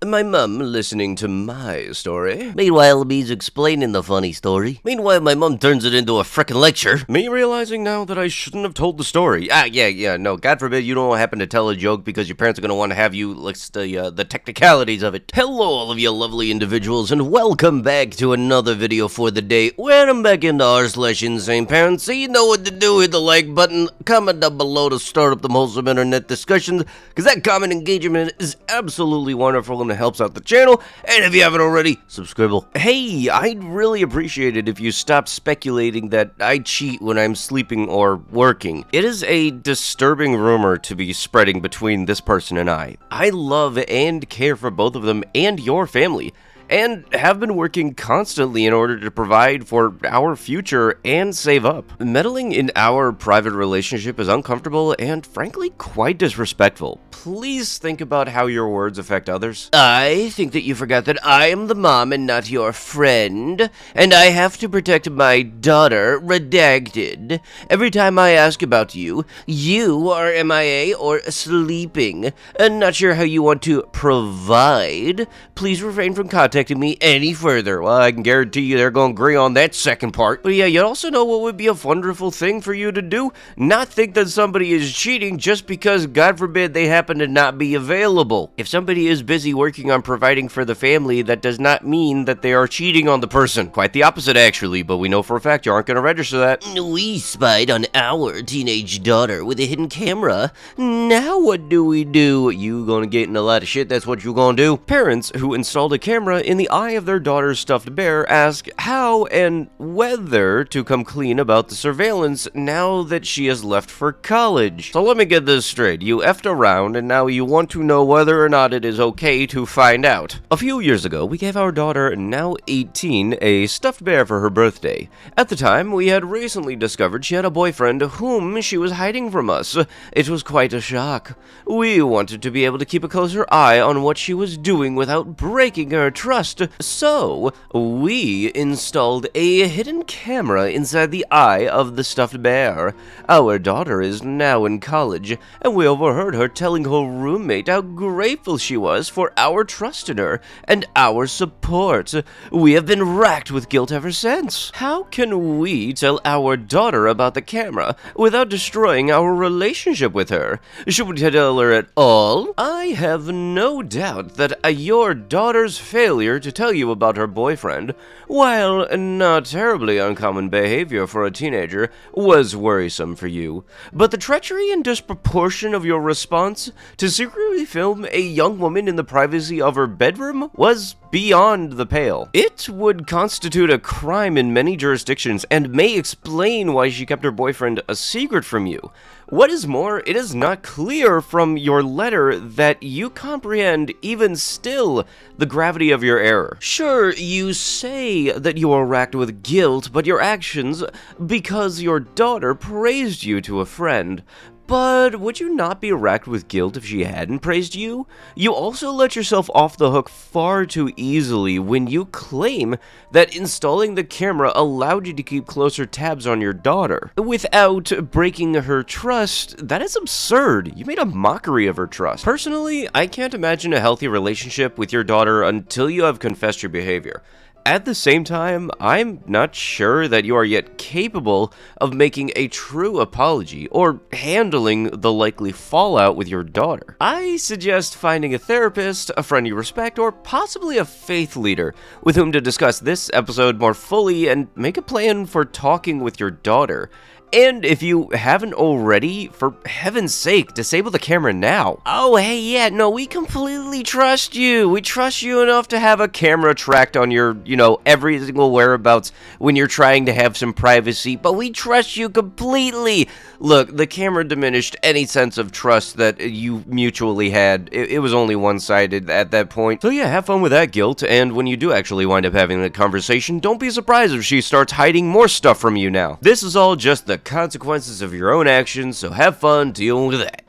My mum listening to my story. Meanwhile, me's explaining the funny story. Meanwhile, my mum turns it into a frickin' lecture. Me realizing now that I shouldn't have told the story. No, God forbid you don't happen to tell a joke because your parents are gonna want to have you list the technicalities of it. Hello, all of you lovely individuals, and welcome back to another video for the day. Welcome back into r/insaneparents. So you know what to do, hit the like button, comment down below to start up the wholesome internet discussions, because that comment engagement is absolutely wonderful and it helps out the channel. And if you haven't already, subscribe. Hey, I'd really appreciate it if you stopped speculating that I cheat when I'm sleeping or working. It is a disturbing rumor to be spreading between this person and I. I love and care for both of them and your family, and have been working constantly in order to provide for our future and save up. Meddling in our private relationship is uncomfortable and frankly quite disrespectful. Please think about how your words affect others. I think that you forgot that I am the mom and not your friend, and I have to protect my daughter, redacted. Every time I ask about you, you are MIA or sleeping. Not sure how you want to provide. Please refrain from contacting me any further. Well, I can guarantee you they're going to agree on that second part. But yeah, you also know what would be a wonderful thing for you to do? Not think that somebody is cheating just because, God forbid, they happen to not be available. If somebody is busy working on providing for the family, that does not mean that they are cheating on the person. Quite the opposite, actually, but we know for a fact you aren't going to register that. We spied on our teenage daughter with a hidden camera. Now what do we do? You gonna get in a lot of shit, that's what you gonna do. Parents who installed a camera in the eye of their daughter's stuffed bear ask how and whether to come clean about the surveillance now that she has left for college. So let me get this straight. You effed around and now you want to know whether or not it is okay to find out. A few years ago, we gave our daughter, now 18, a stuffed bear for her birthday. At the time, we had recently discovered she had a boyfriend whom she was hiding from us. It was quite a shock. We wanted to be able to keep a closer eye on what she was doing without breaking her trust, so we installed a hidden camera inside the eye of the stuffed bear. Our daughter is now in college, and we overheard her telling her roommate how grateful she was for our trust in her and our support. We have been racked with guilt ever since. How can we tell our daughter about the camera without destroying our relationship with her? Should we tell her at all? I have no doubt that your daughter's failure to tell you about her boyfriend, while not terribly uncommon behavior for a teenager, was worrisome for you. But the treachery and disproportion of your response to secretly film a young woman in the privacy of her bedroom was beyond the pale. It would constitute a crime in many jurisdictions and may explain why she kept her boyfriend a secret from you. What is more, it is not clear from your letter that you comprehend, even still, the gravity of your error. Sure, you say that you are racked with guilt, but your actions, because your daughter praised you to a friend. But would you not be racked with guilt if she hadn't praised you? You also let yourself off the hook far too easily when you claim that installing the camera allowed you to keep closer tabs on your daughter. Without breaking her trust, that is absurd. You made a mockery of her trust. Personally, I can't imagine a healthy relationship with your daughter until you have confessed your behavior. At the same time, I'm not sure that you are yet capable of making a true apology or handling the likely fallout with your daughter. I suggest finding a therapist, a friend you respect, or possibly a faith leader with whom to discuss this episode more fully and make a plan for talking with your daughter. And if you haven't already, for heaven's sake, disable the camera now. Oh, hey, yeah, no, we completely trust you. We trust you enough to have a camera tracked on your, every single whereabouts when you're trying to have some privacy, but we trust you completely. Look, the camera diminished any sense of trust that you mutually had. It was only one-sided at that point. So yeah, have fun with that guilt, and when you do actually wind up having the conversation, don't be surprised if she starts hiding more stuff from you now. This is all just the consequences of your own actions, so have fun dealing with that.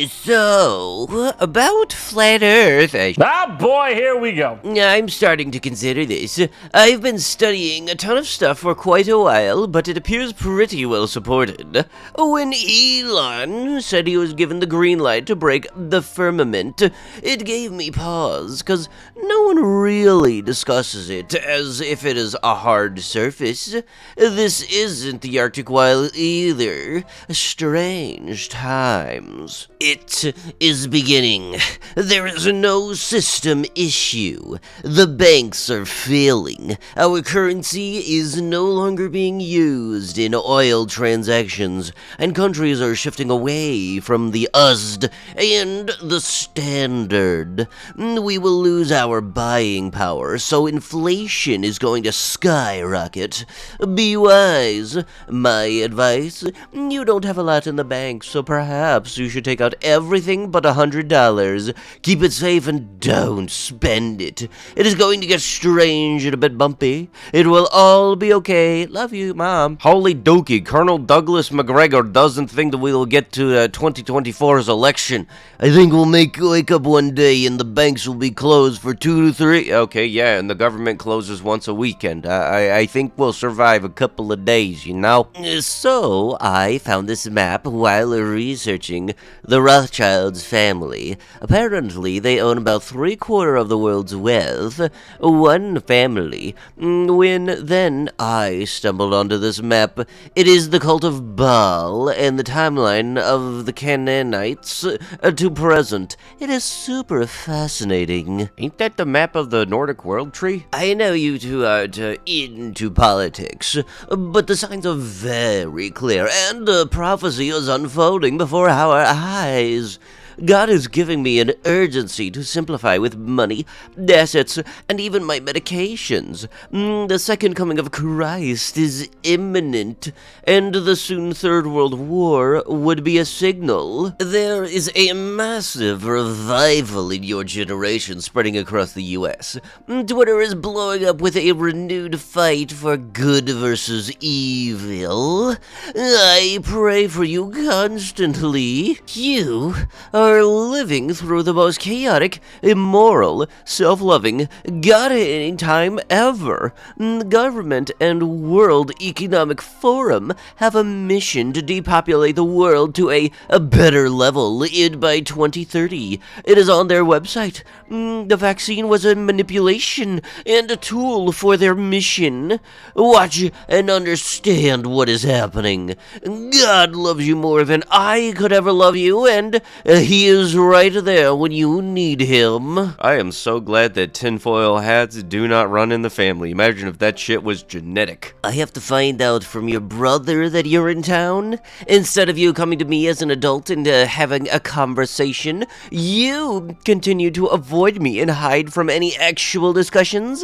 So, about flat Earth, Ah, boy, here we go. I'm starting to consider this. I've been studying a ton of stuff for quite a while, but it appears pretty well supported. When Elon said he was given the green light to break the firmament, it gave me pause, cause no one really discusses it as if it is a hard surface. This isn't the Arctic while either. Strange times. It is beginning. There is no system issue. The banks are failing. Our currency is no longer being used in oil transactions, and countries are shifting away from the USD and the standard. We will lose our buying power, so inflation is going to skyrocket. Be wise. My advice, you don't have a lot in the bank, so perhaps you should take out everything but $100. Keep it safe and don't spend it. It is going to get strange and a bit bumpy. It will all be okay. Love you, Mom. Holy dookie, Colonel Douglas McGregor doesn't think that we will get to 2024's election. I think we'll wake up one day and the banks will be closed for 2 to 3. Okay, yeah, and the government closes once a weekend. I think we'll survive a couple of days, you know? So, I found this map while researching the Rothschilds family. Apparently, they own about 3/4 of the world's wealth. One family. When then I stumbled onto this map, it is the cult of Baal and the timeline of the Canaanites to present. It is super fascinating. Ain't that the map of the Nordic world tree? I know you two aren't into politics, but the signs are very clear, and a prophecy is unfolding before our eyes. God is giving me an urgency to simplify with money, assets, and even my medications. The second coming of Christ is imminent, and the soon Third World War would be a signal. There is a massive revival in your generation spreading across the US. Twitter is blowing up with a renewed fight for good versus evil. I pray for you constantly. You are living through the most chaotic, immoral, self-loving, God-hating time ever. The government and World Economic Forum have a mission to depopulate the world to a better level by 2030. It is on their website. The vaccine was a manipulation and a tool for their mission. Watch and understand what is happening. God loves you more than I could ever love you, and He is right there when you need him. I am so glad that tinfoil hats do not run in the family. Imagine if that shit was genetic. I have to find out from your brother that you're in town. Instead of you coming to me as an adult and having a conversation, you continue to avoid me and hide from any actual discussions.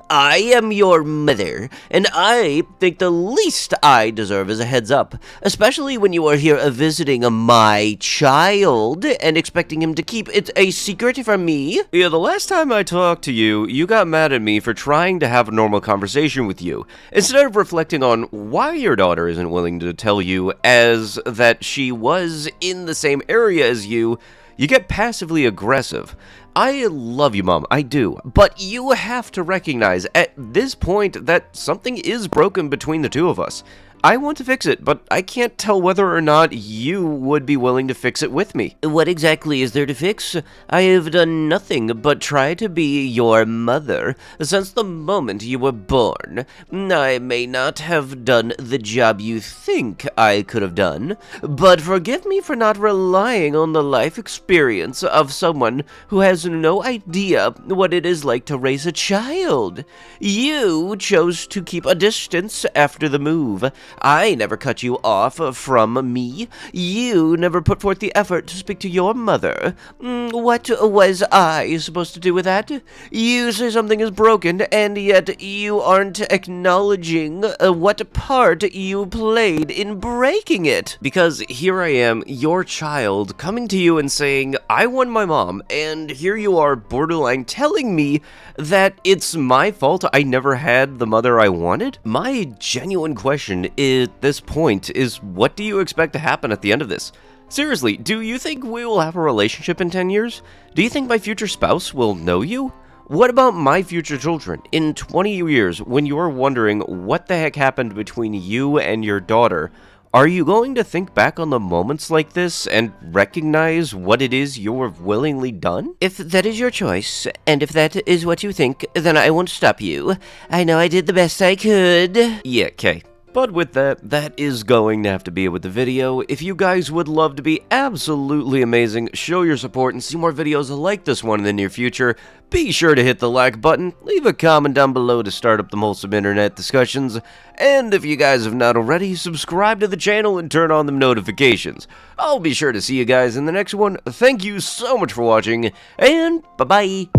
I am your mother, and I think the least I deserve is a heads up, especially when you are here visiting my child and expecting him to keep it a secret from me. Yeah, the last time I talked to you, you got mad at me for trying to have a normal conversation with you, instead of reflecting on why your daughter isn't willing to tell you as that she was in the same area as you. You get passively aggressive. I love you, Mom, I do, but you have to recognize at this point that something is broken between the two of us. I want to fix it, but I can't tell whether or not you would be willing to fix it with me. What exactly is there to fix? I have done nothing but try to be your mother since the moment you were born. I may not have done the job you think I could have done, but forgive me for not relying on the life experience of someone who has no idea what it is like to raise a child. You chose to keep a distance after the move. I never cut you off from me. You never put forth the effort to speak to your mother. What was I supposed to do with that? You say something is broken, and yet you aren't acknowledging what part you played in breaking it. Because here I am, your child, coming to you and saying, I want my mom, and here you are borderline telling me that it's my fault I never had the mother I wanted? My genuine question at this point is, what do you expect to happen at the end of this? Seriously, do you think we will have a relationship in 10 years? Do you think my future spouse will know you? What about my future children? In 20 years, when you're wondering what the heck happened between you and your daughter, are you going to think back on the moments like this and recognize what it is you're willingly done? If that is your choice, and if that is what you think, then I won't stop you. I know I did the best I could. Yeah, Kay. But with that, that is going to have to be it with the video. If you guys would love to be absolutely amazing, show your support, and see more videos like this one in the near future, be sure to hit the like button, leave a comment down below to start up the wholesome internet discussions, and if you guys have not already, subscribe to the channel and turn on the notifications. I'll be sure to see you guys in the next one. Thank you so much for watching, and bye-bye!